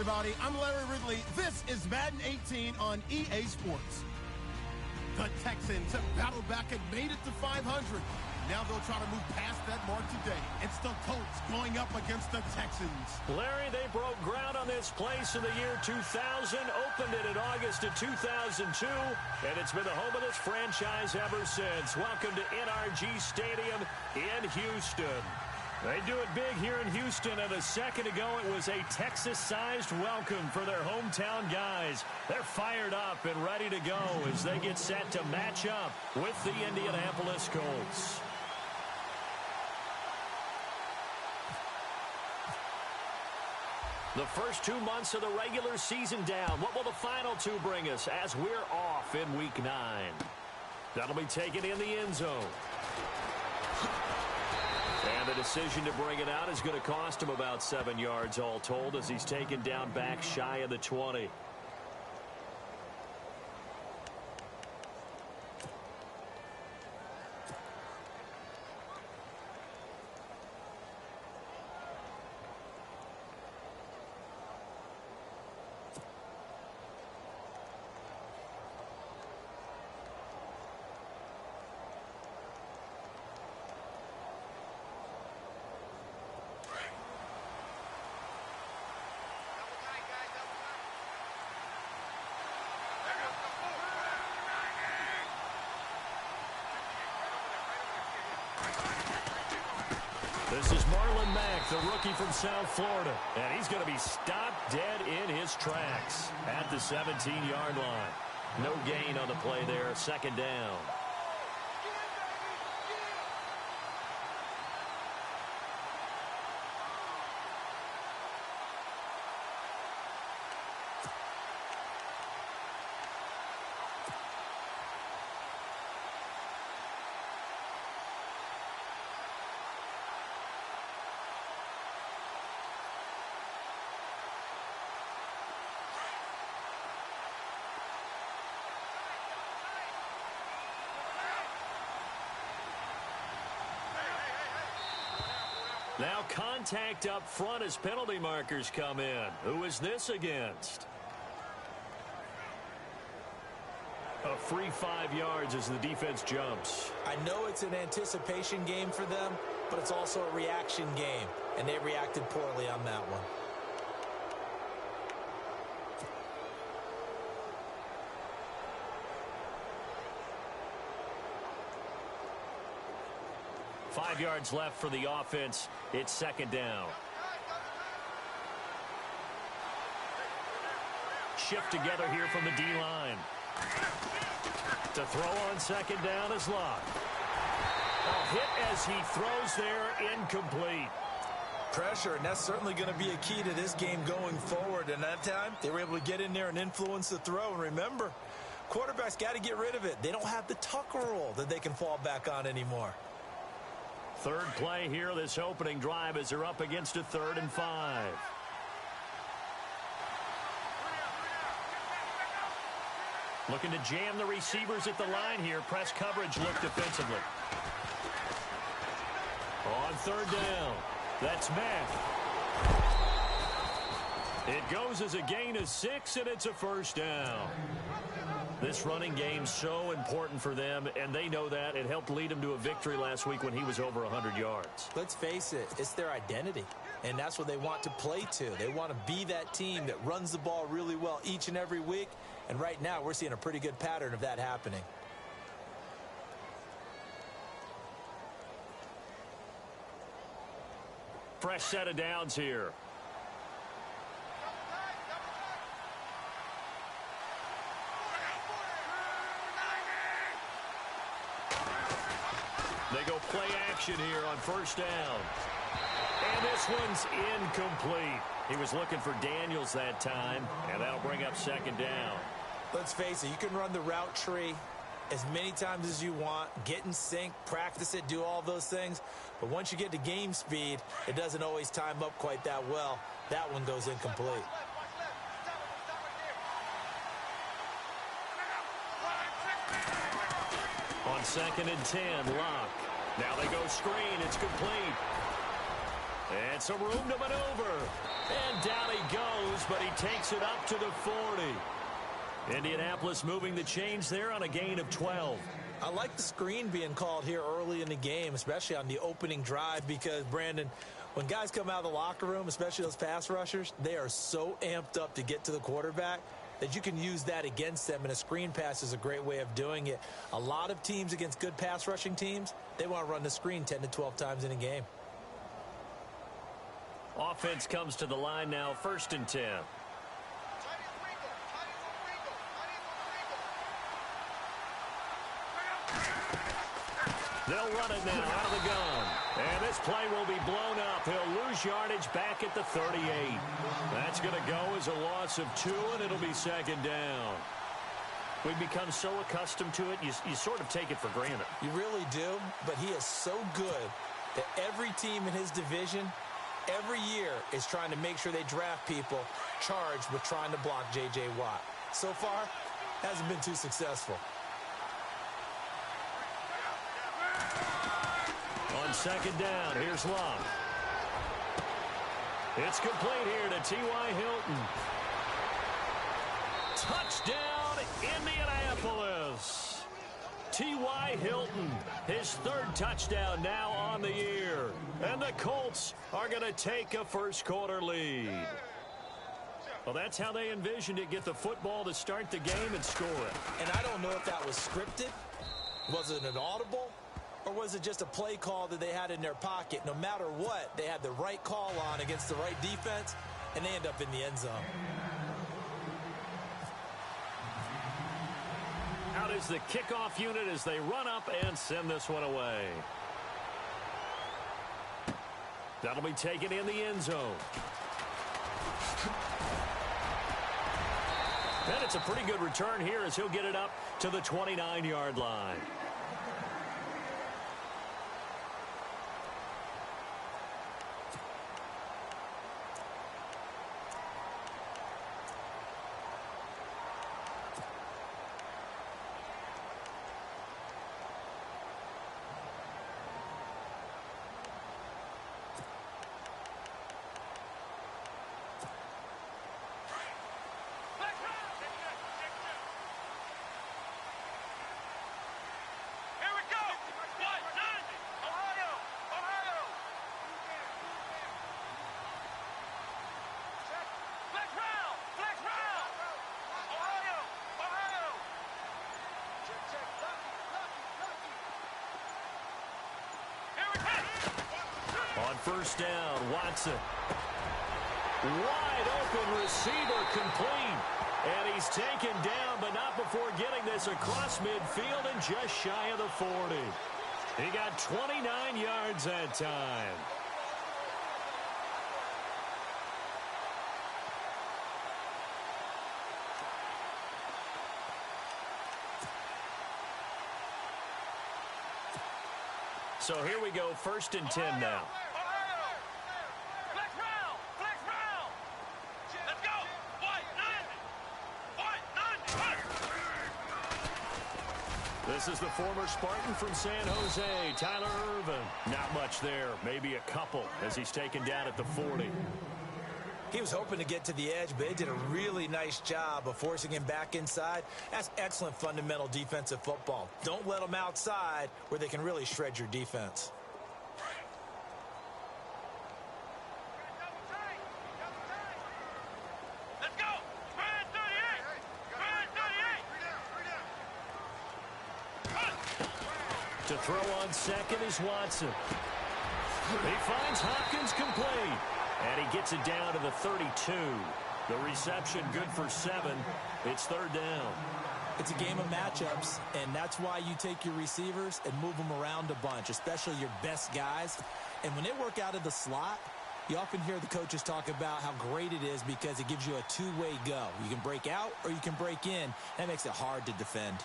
everybody. I'm Larry Ridley. This is Madden 18 on EA Sports. The Texans have battled back and made it to 500. Now they'll try to move past that mark today. It's the Colts going up against the Texans. Larry, they broke ground on this place in the year 2000, opened it in August of 2002, and it's been the home of this franchise ever since. Welcome to NRG Stadium in Houston. They do it big here in Houston, and a second ago it was a Texas-sized welcome for their hometown guys. They're fired up and ready to go as they get set to match up with the Indianapolis Colts. The first 2 months of the regular season down. What will the final two bring us as we're off in Week 9? That'll be taken in the end zone. And the decision to bring it out is going to cost him about 7 yards all told as he's taken down back shy of the 20. This is Marlon Mack, the rookie from South Florida, and he's going to be stopped dead in his tracks at the 17-yard line. No gain on the play there, second down. Now contact up front as penalty markers come in. Who is this against? A free 5 yards as the defense jumps. I know it's an anticipation game for them, but it's also a reaction game, and they reacted poorly on that one. Five yards left for the offense. It's second down. Shift together here from the D-line. To throw on second down is Locke. A hit as he throws there, incomplete. Pressure, and that's certainly going to be a key to this game going forward. And that time, they were able to get in there and influence the throw. And remember, quarterbacks got to get rid of it. They don't have the Tucker rule that they can fall back on anymore. Third play here, this opening drive, as they're up against a 3rd and 5. Looking to jam the receivers at the line here. Press coverage look defensively. On 3rd down, that's Mack. It goes as a gain of 6, and it's a first down. This running game's so important for them, and they know that. It helped lead them to a victory last week when he was over 100 yards. Let's face it, it's their identity, and that's what they want to play to. They want to be that team that runs the ball really well each and every week, and right now we're seeing a pretty good pattern of that happening. Fresh set of downs here. They go play action here on first down. And this one's incomplete. He was looking for Daniels that time, and that'll bring up second down. Let's face it, you can run the route tree as many times as you want, get in sync, practice it, do all those things. But once you get to game speed, it doesn't always time up quite that well. That one goes incomplete. On 2nd and 10, Locke. Now they go screen. It's complete. And some room to maneuver. And down he goes, but he takes it up to the 40. Indianapolis moving the chains there on a gain of 12. I like the screen being called here early in the game, especially on the opening drive, because, Brandon, when guys come out of the locker room, especially those pass rushers, they are so amped up to get to the quarterback that you can use that against them, and a screen pass is a great way of doing it. A lot of teams against good pass rushing teams, they want to run the screen 10 to 12 times in a game. Offense comes to the line now, 1st and 10. They'll run it now out of the gun. And this play will be blown up. He'll lose yardage back at the 38. That's going to go as a loss of 2, and it'll be 2nd down. We've become so accustomed to it, you sort of take it for granted. You really do, but he is so good that every team in his division every year is trying to make sure they draft people charged with trying to block J.J. Watt. So far, hasn't been too successful. On 2nd down, here's Love. It's complete here to T.Y. Hilton. Touchdown, Indianapolis. T.Y. Hilton, his 3rd touchdown now on the year. And the Colts are going to take a first-quarter lead. Well, that's how they envisioned it, get the football to start the game and score it. And I don't know if that was scripted. Was it an audible? Or was it just a play call that they had in their pocket? No matter what, they had the right call on against the right defense, and they end up in the end zone. Out is the kickoff unit as they run up and send this one away. That'll be taken in the end zone. And it's a pretty good return here as he'll get it up to the 29-yard line. On 1st down, Watson. Wide open receiver complete. And he's taken down, but not before getting this across midfield and just shy of the 40. He got 29 yards that time. So here we go, 1st and 10 now. This is the former Spartan from San Jose, Tyler Ervin. Not much there, maybe a couple as he's taken down at the 40. He was hoping to get to the edge, but they did a really nice job of forcing him back inside. That's excellent fundamental defensive football. Don't let them outside where they can really shred your defense. To throw on 2nd is Watson. He finds Hopkins complete. And he gets it down to the 32. The reception good for 7. It's 3rd down. It's a game of matchups, and that's why you take your receivers and move them around a bunch, especially your best guys. And when they work out of the slot, you often hear the coaches talk about how great it is because it gives you a two-way go. You can break out or you can break in. That makes it hard to defend.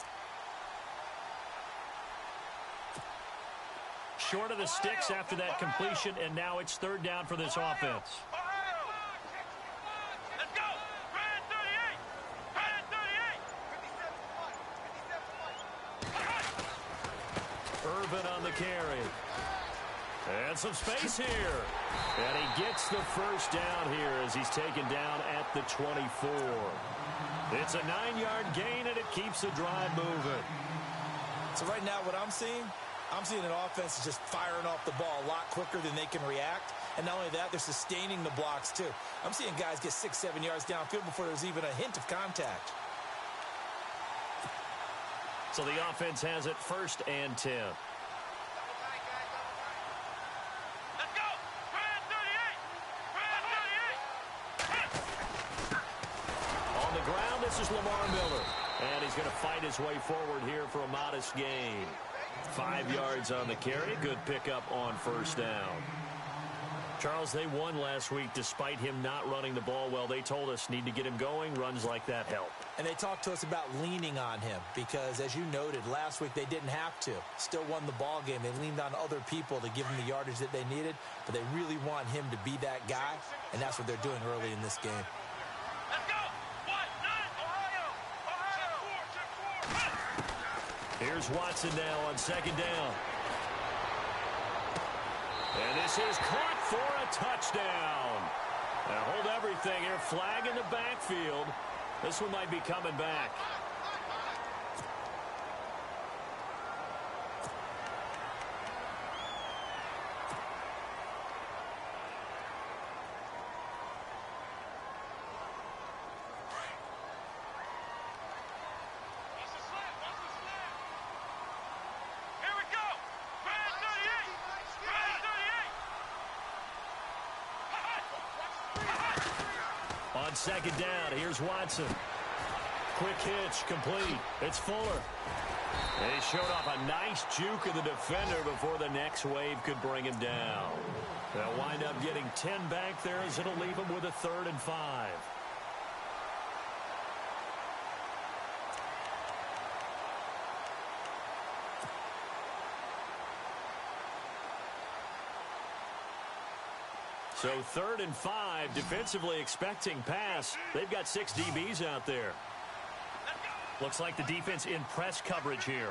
Short of the sticks after that completion, and now it's 3rd down for this offense. Ervin on the carry. And some space here. And he gets the first down here as he's taken down at the 24. It's a 9-yard gain, and it keeps the drive moving. So right now what I'm seeing an offense just firing off the ball a lot quicker than they can react. And not only that, they're sustaining the blocks too. I'm seeing guys get 6-7 yards downfield before there's even a hint of contact. So the offense has it 1st and 10. This is Lamar Miller, and he's going to fight his way forward here for a modest gain. 5 yards on the carry. Good pickup on 1st down. Charles, they won last week despite him not running the ball well. They told us need to get him going. Runs like that help. And they talked to us about leaning on him because, as you noted, last week they didn't have to. Still won the ball game. They leaned on other people to give them the yardage that they needed, but they really want him to be that guy, and that's what they're doing early in this game. Here's Watson now on 2nd down. And this is caught for a touchdown. Now hold everything here. Flag in the backfield. This one might be coming back. On 2nd down, here's Watson. Quick hitch, complete. It's Fuller. They showed off a nice juke of the defender before the next wave could bring him down. They'll wind up getting 10 back there as it'll leave them with a 3rd and 5. So 3rd and 5, defensively expecting pass. They've got 6 DBs out there. Looks like the defense in press coverage here.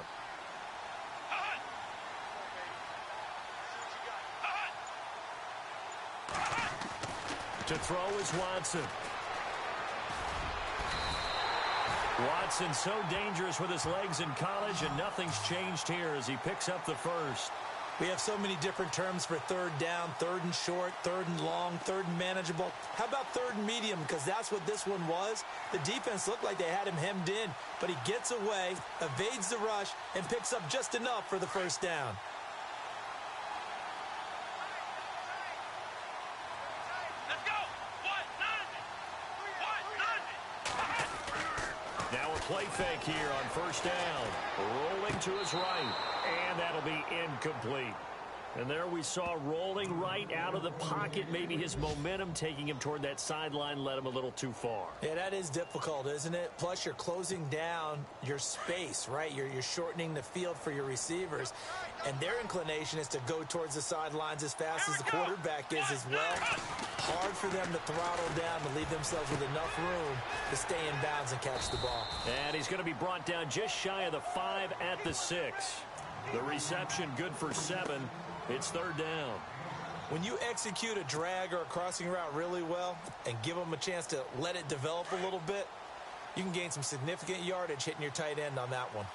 To throw is Watson. Watson so dangerous with his legs in college, and nothing's changed here as he picks up the 1st. We have so many different terms for 3rd down, 3rd and short, 3rd and long, 3rd and manageable. How about 3rd and medium? Because that's what this one was. The defense looked like they had him hemmed in, but he gets away, evades the rush, and picks up just enough for the 1st down. Now a play fake here on 1st down. Rolling to his right, and that'll be incomplete. And there we saw rolling right out of the pocket. Maybe his momentum taking him toward that sideline led him a little too far. Yeah, that is difficult, isn't it? Plus, you're closing down your space, right? You're shortening the field for your receivers. And their inclination is to go towards the sidelines as fast as the quarterback is as well. Hard for them to throttle down to leave themselves with enough room to stay in bounds and catch the ball. And he's going to be brought down just shy of the 5 at the 6. The reception good for 7. It's 3rd down. When you execute a drag or a crossing route really well and give them a chance to let it develop a little bit, you can gain some significant yardage hitting your tight end on that one.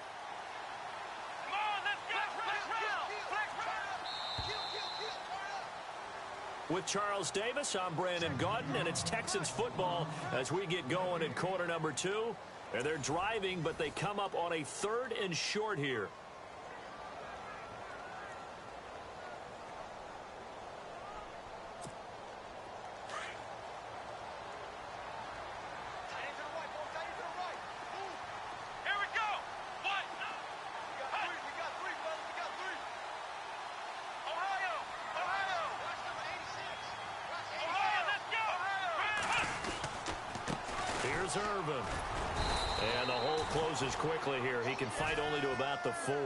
With Charles Davis, I'm Brandon Gaudin, and it's Texans football as we get going in quarter number 2. And they're driving, but they come up on a 3rd and short here. Irvin. And the hole closes quickly here. He can fight only to about the 4.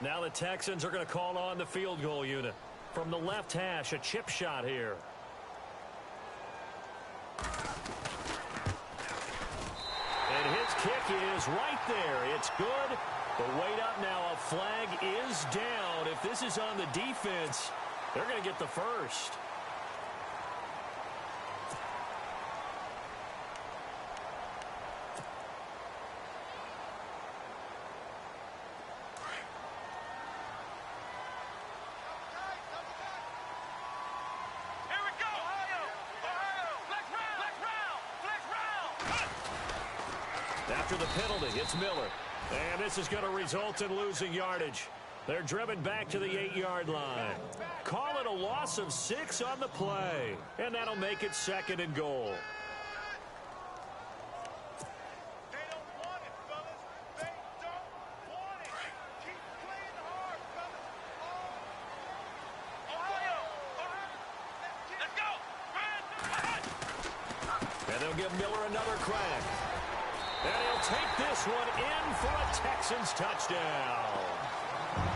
Now the Texans are going to call on the field goal unit. From the left hash, a chip shot here. And his kick is is right there. It's good. But wait up now. A flag is down. If this is on the defense, they're going to get the first. After the penalty, it's Miller. And this is going to result in losing yardage. They're driven back to the 8-yard line. Call it a loss of 6 on the play. And that'll make it 2nd and goal. They don't want it, fellas. They don't want it. Keep playing hard, fellas. Ohio! Let's go! And they'll give Miller another crack. And he'll take this one in for a Texans touchdown.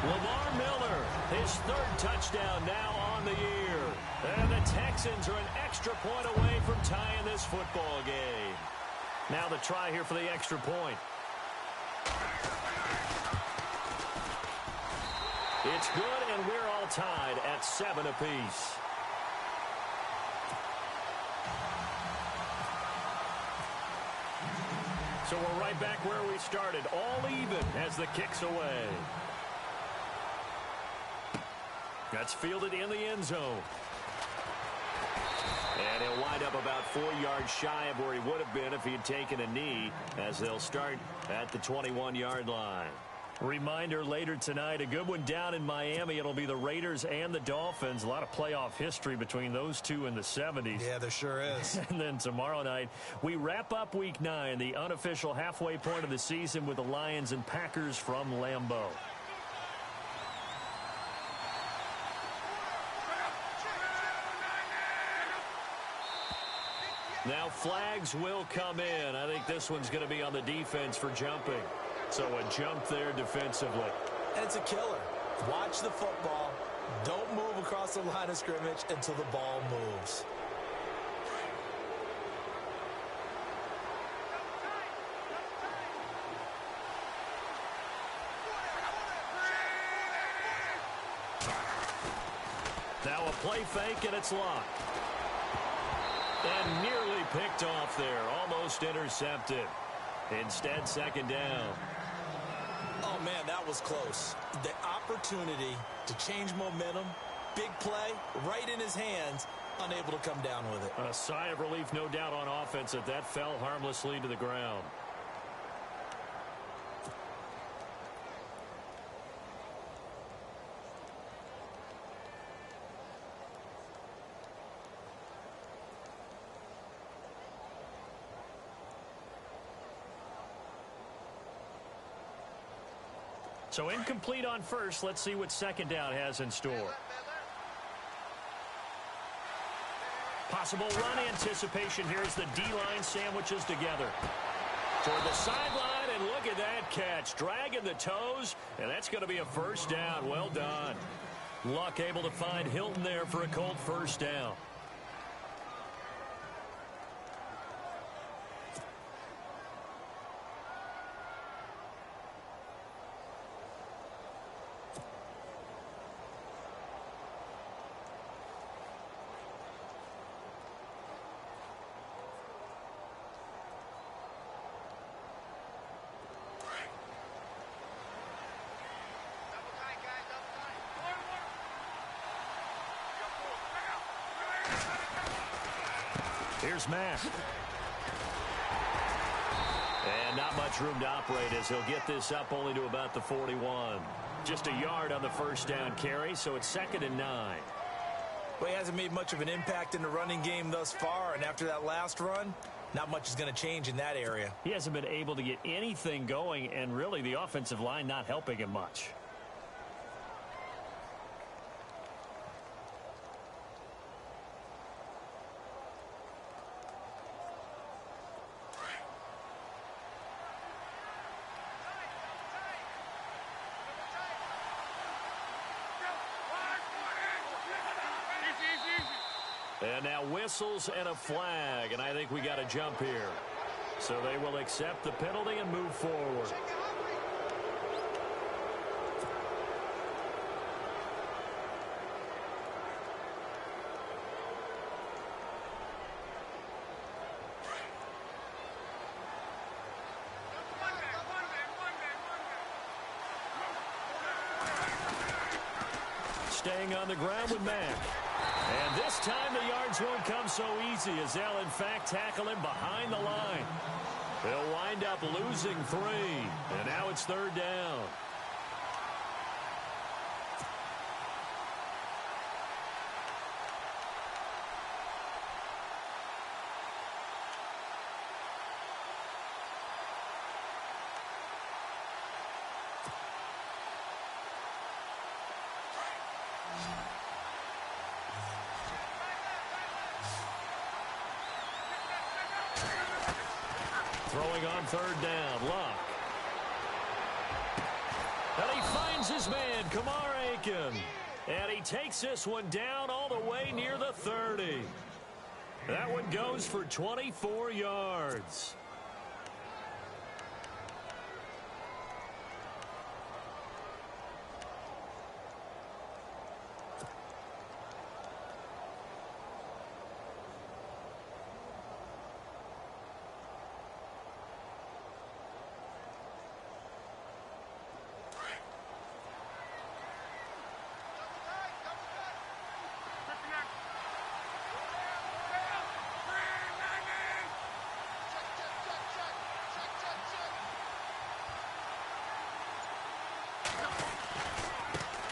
Lamar Miller, his 3rd touchdown now on the year. And the Texans are an extra point away from tying this football game. Now the try here for the extra point. It's good, and we're all tied at 7 apiece. So we're right back where we started, all even as the kick's away. That's fielded in the end zone. And he'll wind up about 4 yards shy of where he would have been if he had taken a knee, as they'll start at the 21-yard line. Reminder later tonight, a good one down in Miami. It'll be the Raiders and the Dolphins. A lot of playoff history between those two in the 70s. Yeah, there sure is. And then tomorrow night, we wrap up Week 9, the unofficial halfway point of the season with the Lions and Packers from Lambeau. Now flags will come in. I think this one's going to be on the defense for jumping. So a jump there defensively. And it's a killer. Watch the football. Don't move across the line of scrimmage until the ball moves. Now a play fake, and it's locked. And nearly picked off there. Almost intercepted. Instead, 2nd down. Oh, man, that was close. The opportunity to change momentum, big play, right in his hands, unable to come down with it. A sigh of relief, no doubt, on offense that that fell harmlessly to the ground. So incomplete on first. Let's see what 2nd down has in store. Possible run anticipation here as the D-line sandwiches together. Toward the sideline, and look at that catch. Dragging the toes, and that's going to be a 1st down. Well done. Luck able to find Hilton there for a cold 1st down. Here's Matt. And not much room to operate as he'll get this up only to about the 41. Just a yard on the 1st down carry, so it's 2nd and 9. Well, he hasn't made much of an impact in the running game thus far, and after that last run, not much is going to change in that area. He hasn't been able to get anything going, and really the offensive line not helping him much. And now whistles and a flag, and I think we got a jump here. So they will accept the penalty and move forward. Staying on the ground with Mack. And this time the yards won't come so easy as they'll in fact tackle him behind the line. They'll wind up losing 3. And now it's 3rd down. Throwing on 3rd down, Luck. And he finds his man, Kamar Aiken. And he takes this one down all the way near the 30. That one goes for 24 yards.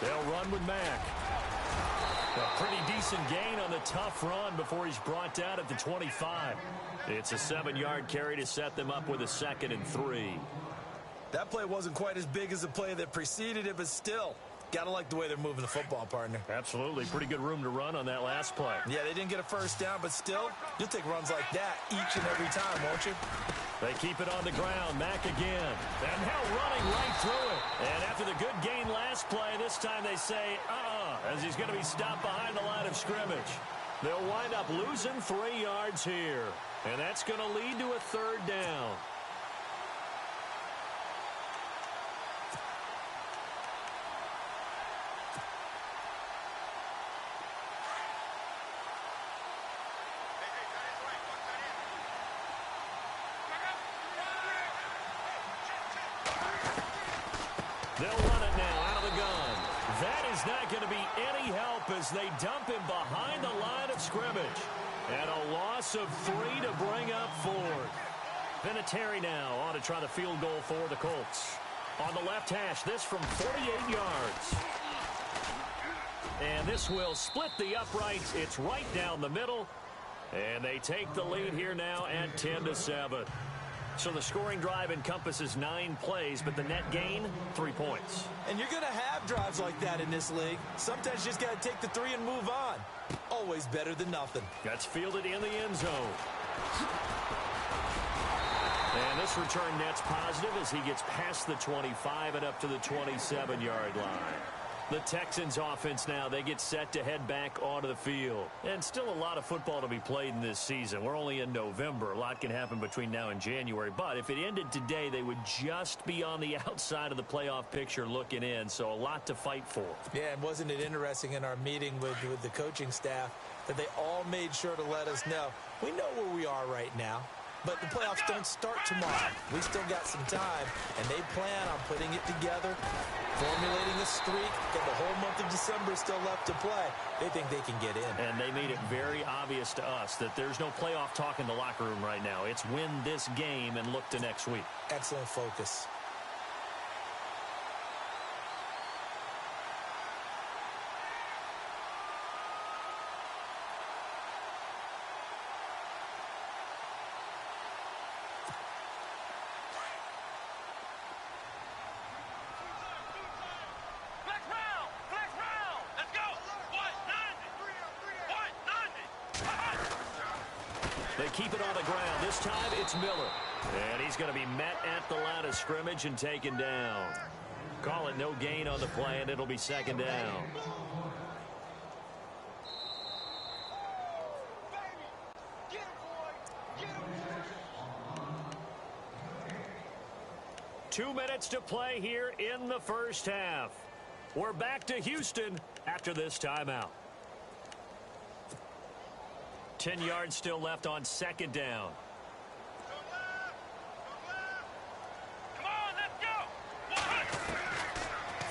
They'll run with Mack. A pretty decent gain on the tough run before he's brought down at the 25. It's a 7-yard carry to set them up with a 2nd and 3. That play wasn't quite as big as the play that preceded it, but still, gotta like the way they're moving the football, partner. Absolutely. Pretty good room to run on that last play. Yeah, they didn't get a first down, but still, you'll take runs like that each and every time, won't you? They keep it on the ground. Mack again. And now running right through it. And after the good gain last play, this time they say, as he's going to be stopped behind the line of scrimmage. They'll wind up losing 3 yards here. And that's going to lead to a 3rd down. They'll run it now out of the gun. That is not going to be any help as they dump him behind the line of scrimmage. And a loss of 3 to bring up 4th. Vinatieri now on to try the field goal for the Colts. On the left hash, this from 48 yards. And this will split the uprights. It's right down the middle. And they take the lead here now at 10-7. So the scoring drive encompasses 9 plays, but the net gain, 3 points. And you're going to have drives like that in this league. Sometimes you just got to take the 3 and move on. Always better than nothing. That's fielded in the end zone. And this return net's positive as he gets past the 25 and up to the 27-yard line. The Texans offense now, they get set to head back onto the field. And still a lot of football to be played in this season. We're only in November. A lot can happen between now and January. But if it ended today, they would just be on the outside of the playoff picture looking in. So a lot to fight for. Yeah, and wasn't it interesting in our meeting with the coaching staff that they all made sure to let us know, we know where we are right now. But the playoffs don't start tomorrow. We still got some time, and they plan on putting it together, formulating a streak, and the whole month of December is still left to play. They think they can get in. And they made it very obvious to us that there's no playoff talk in the locker room right now. It's win this game and look to next week. Excellent focus. They keep it on the ground. This time it's Miller. And he's going to be met at the line of scrimmage and taken down. Call it no gain on the play, and it'll be 2nd down. 2 minutes to play here in the first half. We're back to Houston after this timeout. 10 yards still left on second down. Come on, let's go.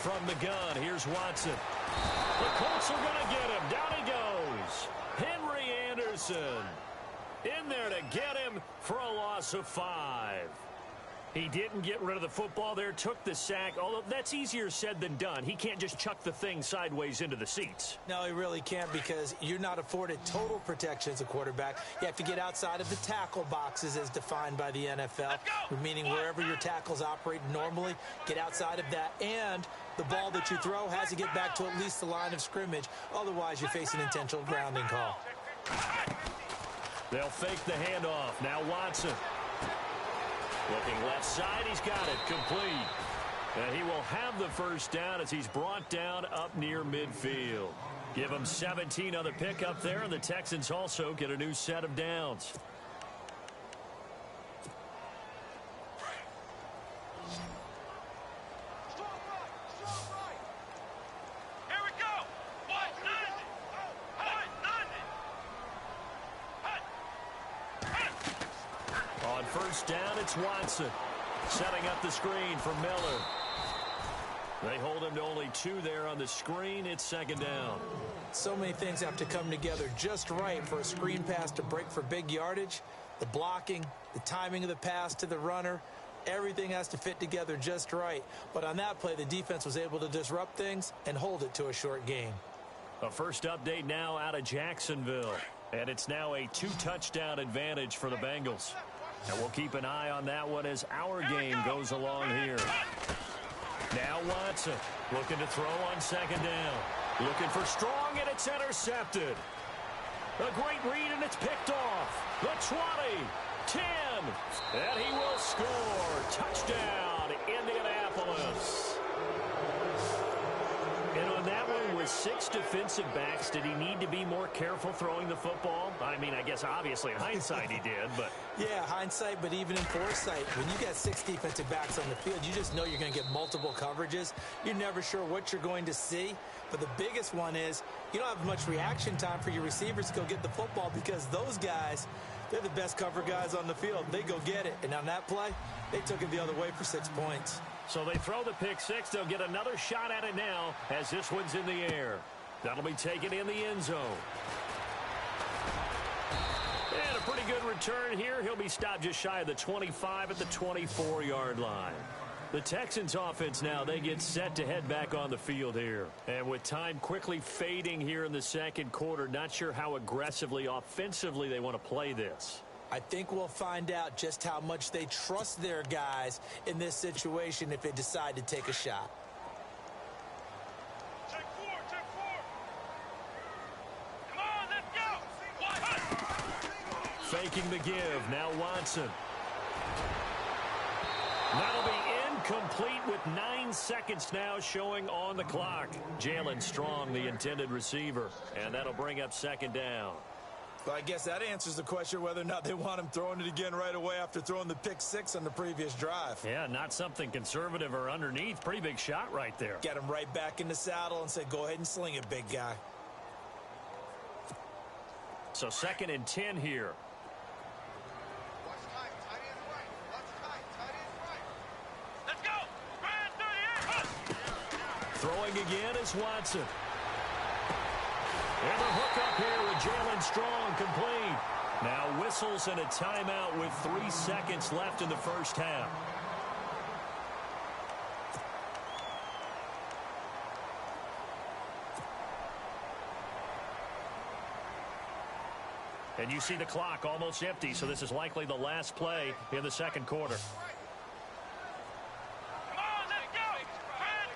From the gun, here's Watson. The Colts are going to get him. Down he goes. Henry Anderson in there to get him for a loss of 5. He didn't get rid of the football there, took the sack, although that's easier said than done. He can't just chuck the thing sideways into the seats. No, he really can't, because you're not afforded total protection as a quarterback. You have to get outside of the tackle boxes as defined by the NFL, meaning wherever your tackles operate normally, get outside of that. And the ball that you throw has to get back to at least the line of scrimmage. Otherwise, you're facing an intentional grounding call. They'll fake the handoff. Now Watson. Looking left side, he's got it complete. And he will have the first down as he's brought down up near midfield. Give him 17 on the pickup there, and the Texans also get a new set of downs. Here we go. On first down, it's Watson. Setting up the screen for Miller. They hold him to only 2 there on the screen. It's second down. So many things have to come together just right for a screen pass to break for big yardage. The blocking, the timing of the pass to the runner, everything has to fit together just right. But on that play, the defense was able to disrupt things and hold it to a short gain. A first update now out of Jacksonville. And it's now a 2-touchdown advantage for the Bengals. And we'll keep an eye on that one as our game goes along here. Now Watson looking to throw on second down. Looking for strong, and it's intercepted. A great read, and it's picked off. The 20, 10, and he will score. Touchdown, Indianapolis. And on that one, with 6 defensive backs, did he need to be more careful throwing the football? I mean, I guess obviously in hindsight he did, but... Yeah, hindsight, but even in foresight, when you got 6 defensive backs on the field, you just know you're going to get multiple coverages. You're never sure what you're going to see. But the biggest one is you don't have much reaction time for your receivers to go get the football, because those guys, they're the best cover guys on the field. They go get it. And on that play, they took it the other way for 6 points. So they throw the pick six. They'll get another shot at it now as this one's in the air. That'll be taken in the end zone. And a pretty good return here. He'll be stopped just shy of the 25 at the 24-yard line. The Texans offense now, they get set to head back on the field here. And with time quickly fading here in the second quarter, not sure how aggressively, offensively they want to play this. I think we'll find out just how much they trust their guys in this situation if they decide to take a shot. Check 4, check 4. Come on, let's go. Faking the give. Now Watson. That'll be incomplete with 9 seconds now showing on the clock. Jalen Strong, the intended receiver. And that'll bring up second down. Well, I guess that answers the question whether or not they want him throwing it again right away after throwing the pick six on the previous drive. Yeah, not something conservative or underneath. Pretty big shot right there. Get him right back in the saddle and say, go ahead and sling it, big guy. So 2nd and 10 here. Watch tight, tight end right. Watch tight, tight end right. Let's go. Brand 38. Throwing again is Watson. And the hook up here with Jalen Strong complete. Now whistles and a timeout with 3 seconds left in the first half. And you see the clock almost empty, so this is likely the last play in the second quarter. Come on, let's go. Brand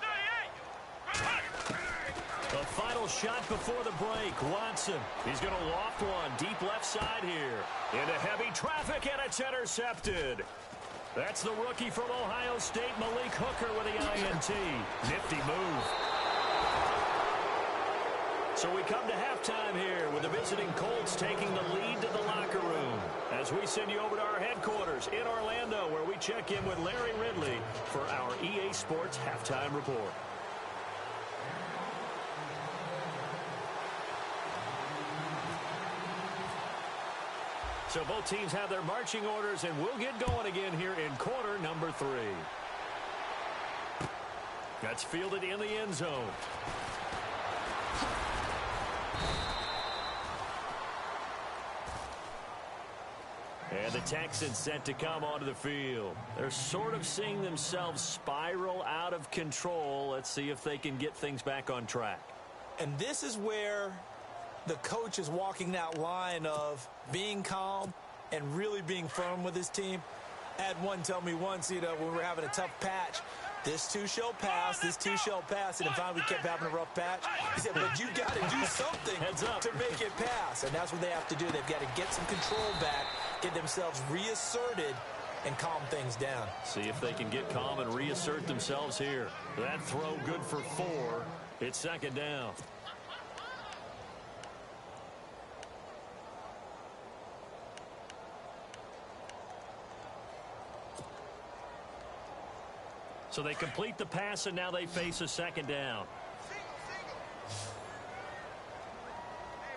38. The final shot before the break. Watson. He's going to loft one deep left side here. Into heavy traffic, and it's intercepted. That's the rookie from Ohio State, Malik Hooker, with the INT. Nifty move. So we come to halftime here with the visiting Colts taking the lead to the locker room as we send you over to our headquarters in Orlando, where we check in with Larry Ridley for our EA Sports Halftime Report. So both teams have their marching orders, and we'll get going again here in quarter number 3. That's fielded in the end zone. And the Texans set to come onto the field. They're sort of seeing themselves spiral out of control. Let's see if they can get things back on track. And this is where the coach is walking that line of being calm and really being firm with his team. I had one tell me once, when we were having a tough patch, this too shall pass, this too shall pass. And finally we kept having a rough patch. He said, but you got to do something to make it pass. And that's what they have to do. They've got to get some control back, get themselves reasserted, and calm things down. See if they can get calm and reassert themselves here. That throw good for 4. It's second down. So they complete the pass, and now they face a second down.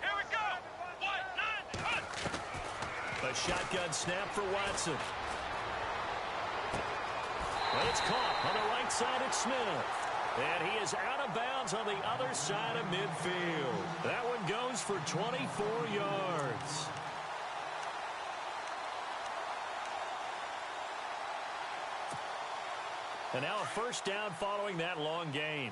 Here we go. 1, 9, 1. A shotgun snap for Watson. But it's caught on the right side at Smith. And he is out of bounds on the other side of midfield. That one goes for 24 yards. And now a first down following that long gain.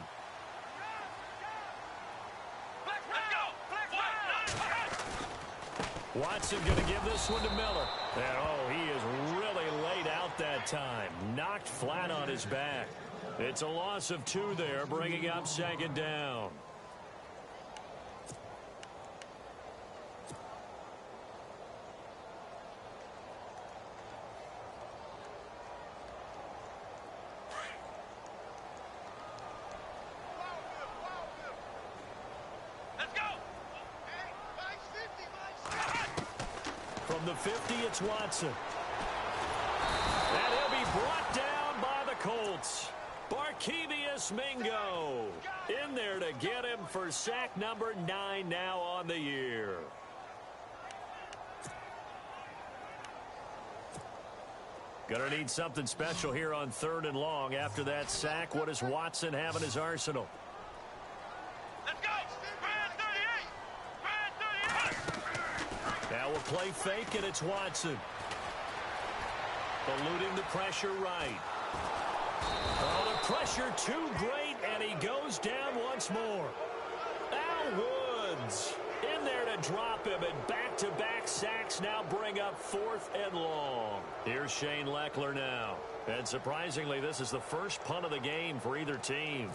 Watson going to give this one to Miller. And, oh, he is really laid out that time. Knocked flat on his back. It's a loss of 2 there, bringing up second down. From the 50, it's Watson. And he'll be brought down by the Colts. Barkevious Mingo in there to get him for sack number 9 now on the year. Gonna need something special here on 3rd and long. After that sack, what does Watson have in his arsenal? Now we'll play fake, and it's Watson. Eluding the pressure right. Oh, the pressure too great, and he goes down once more. Al Woods in there to drop him, and back-to-back sacks now bring up 4th and long. Here's Shane Leckler now. And surprisingly, this is the first punt of the game for either team.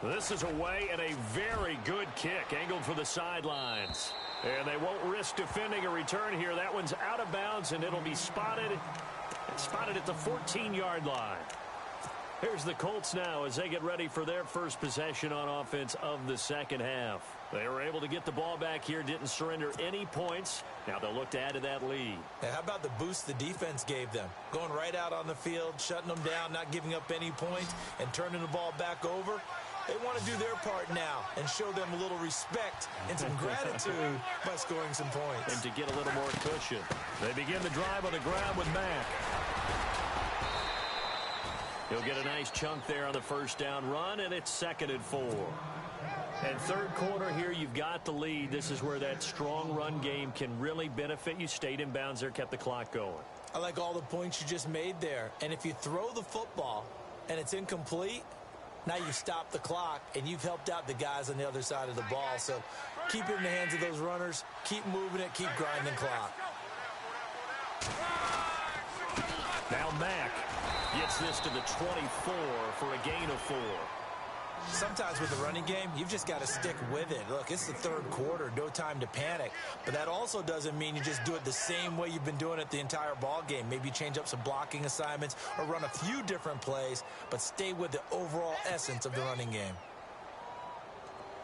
This is away, and a very good kick angled for the sidelines. And they won't risk defending a return here. That one's out of bounds, and it'll be spotted at the 14-yard line. Here's the Colts now as they get ready for their first possession on offense of the second half. They were able to get the ball back here, didn't surrender any points. Now they'll look to add to that lead. Now, how about the boost the defense gave them? Going right out on the field, shutting them down, not giving up any points, and turning the ball back over. They want to do their part now and show them a little respect and some gratitude by scoring some points. And to get a little more cushion. They begin the drive on the ground with Mack. He'll get a nice chunk there on the first down run, and it's 2nd and 4. And 3rd quarter here, you've got the lead. This is where that strong run game can really benefit you. Stayed in bounds there, kept the clock going. I like all the points you just made there. And if you throw the football and it's incomplete, now you stop the clock, and you've helped out the guys on the other side of the ball. So keep it in the hands of those runners. Keep moving it. Keep grinding clock. Now Mack gets this to the 24 for a gain of 4. Sometimes with the running game, you've just got to stick with it. Look, it's the third quarter, no time to panic. But that also doesn't mean you just do it the same way you've been doing it the entire ball game. Maybe change up some blocking assignments or run a few different plays, but stay with the overall essence of the running game.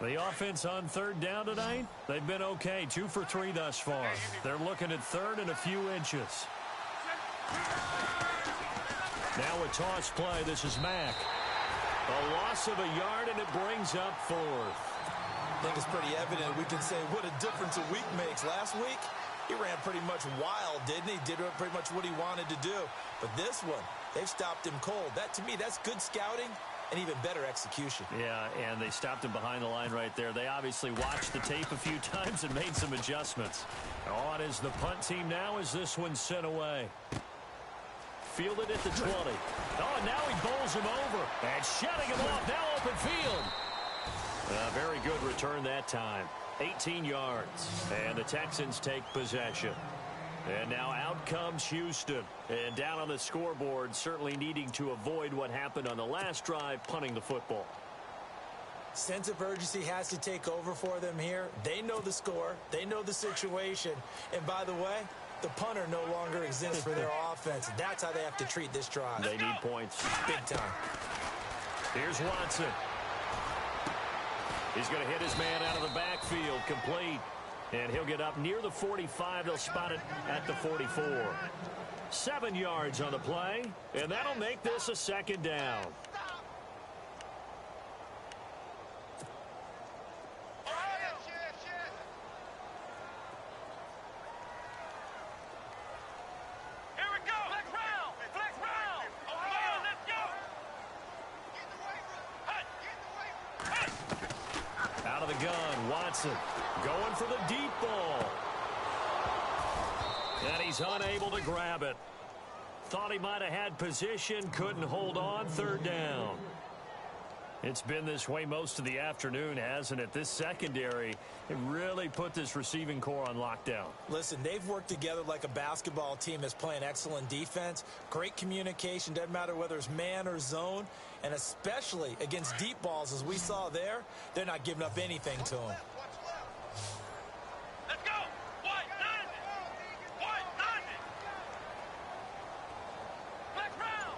The offense on third down tonight, they've been okay. 2 for 3 thus far. They're looking at third and a few inches. Now a toss play. This is Mack. A loss of a yard, and it brings up 4th. I think it's pretty evident. We can say what a difference a week makes. Last week, he ran pretty much wild, didn't he? Did pretty much what he wanted to do. But this one, they've stopped him cold. That, to me, that's good scouting and even better execution. Yeah, and they stopped him behind the line right there. They obviously watched the tape a few times and made some adjustments. On is the punt team now as this one's sent away. Fielded at the 20. Oh, now he bowls him over. And shutting him off. Now open field. Very good return that time. 18 yards. And the Texans take possession. And now out comes Houston. And down on the scoreboard, certainly needing to avoid what happened on the last drive, punting the football. Sense of urgency has to take over for them here. They know the score. They know the situation. And by the way, the punter no longer exists for their offense. That's how they have to treat this drive. They need points. Big time. Here's Watson. He's going to hit his man out of the backfield, complete. And he'll get up near the 45. They'll spot it at the 44. 7 yards on the play, and that'll make this a 2nd down. Going for the deep ball. And he's unable to grab it. Thought he might have had position, couldn't hold on. 3rd down. It's been this way most of the afternoon, hasn't it? This secondary, it really put this receiving core on lockdown. Listen, they've worked together like a basketball team that's playing excellent defense. Great communication, doesn't matter whether it's man or zone. And especially against deep balls, as we saw there, they're not giving up anything to them. Let's go! White, 90! White, 90! Flex round!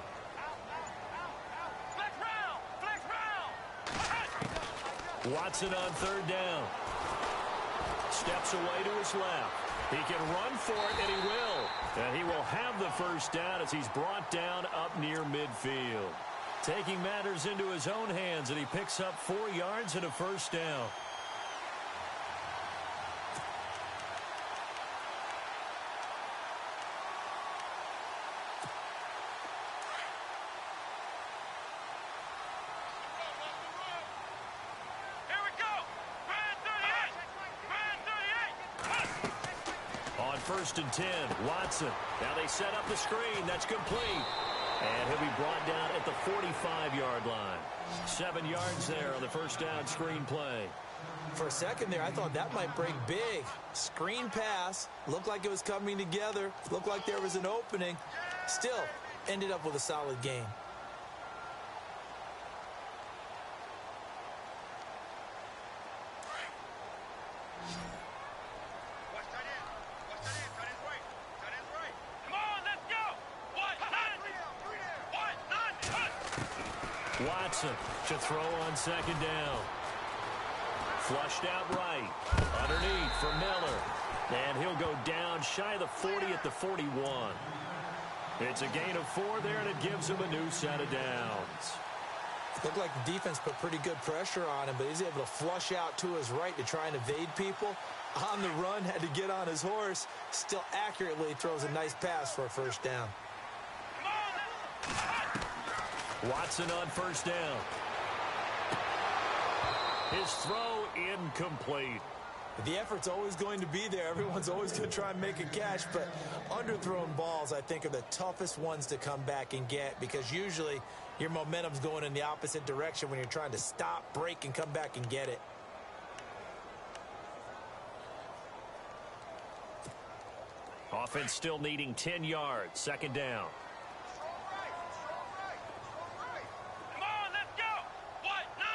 Flex round! Flex round! Watson on 3rd down. Steps away to his left. He can run for it, and he will. And he will have the 1st down as he's brought down up near midfield. Taking matters into his own hands, and he picks up 4 yards and a 1st down. Here we go! Brand 38! Brand 38! On 1st and 10, Watson. Now they set up the screen. That's complete. And he'll be brought down at the 45-yard line. 7 yards there on the 1st down screen play. For a second there, I thought that might break big. Screen pass. Looked like it was coming together. Looked like there was an opening. Still, ended up with a solid game. Watson to throw on 2nd down. Flushed out right. Underneath for Miller. And he'll go down shy of the 40 at the 41. It's a gain of 4 there, and it gives him a new set of downs. Looked like the defense put pretty good pressure on him, but he's able to flush out to his right to try and evade people. On the run, had to get on his horse. Still accurately throws a nice pass for a 1st down. Watson on 1st down. His throw incomplete. The effort's always going to be there. Everyone's always going to try and make a catch, but underthrown balls, I think, are the toughest ones to come back and get because usually your momentum's going in the opposite direction when you're trying to stop, break, and come back and get it. Offense still needing 10 yards. 2nd down. Come on, let's go! White, 90!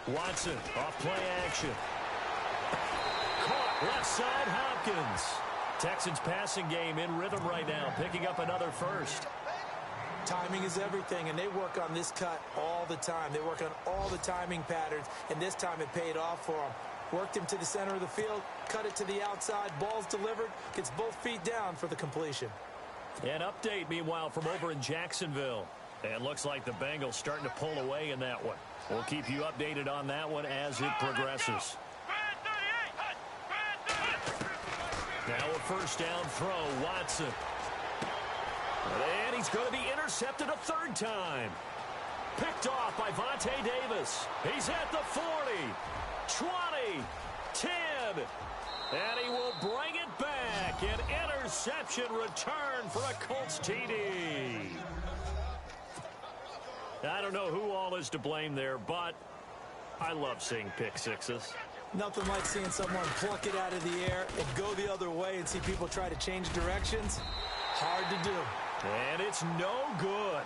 Watson off play action. Caught left side, Hopkins. Texans passing game in rhythm right now, picking up another first. Timing is everything, and they work on this cut all the time. They work on all the timing patterns, and this time it paid off for them. Worked him to the center of the field, cut it to the outside, ball's delivered, gets both feet down for the completion. An update, meanwhile, from over in Jacksonville. And looks like the Bengals starting to pull away in that one. We'll keep you updated on that one as it progresses. Now a first down throw, Watson. And he's going to be intercepted a third time. Picked off by Vontae Davis. He's at the 40, 20, 10. And he will bring it back. An interception return for a Colts TD. I don't know who all is to blame there, but I love seeing pick sixes. Nothing like seeing someone pluck it out of the air and go the other way and see people try to change directions. Hard to do. And it's no good.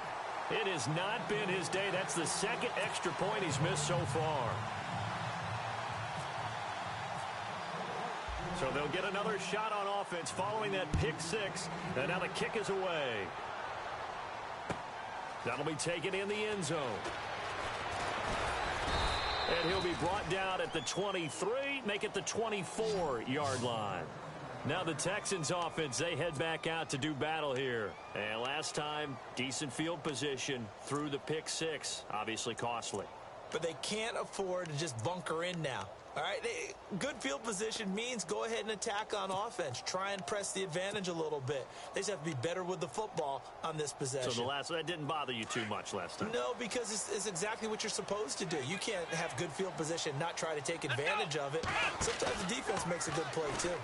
It has not been his day. That's the second extra point he's missed so far. So they'll get another shot on offense following that pick six. And now the kick is away. That'll be taken in the end zone. And he'll be brought down at the 23, make it the 24-yard line. Now the Texans offense, they head back out to do battle here. And last time, decent field position through the pick six, obviously costly. But they can't afford to just bunker in now. All right, good field position means go ahead and attack on offense. Try and press the advantage a little bit. They just have to be better with the football on this possession. So that didn't bother you too much last time? No, because it's exactly what you're supposed to do. You can't have good field position, not try to take advantage of it. Sometimes the defense makes a good play, too.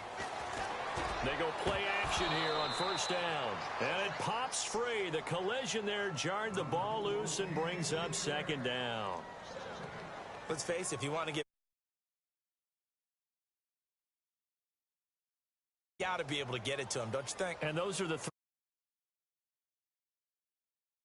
They go play action here on first down. And it pops free. The collision there jarred the ball loose and brings up second down. Let's face it, if you want to get got to be able to get it to him, don't you think? And those are the three.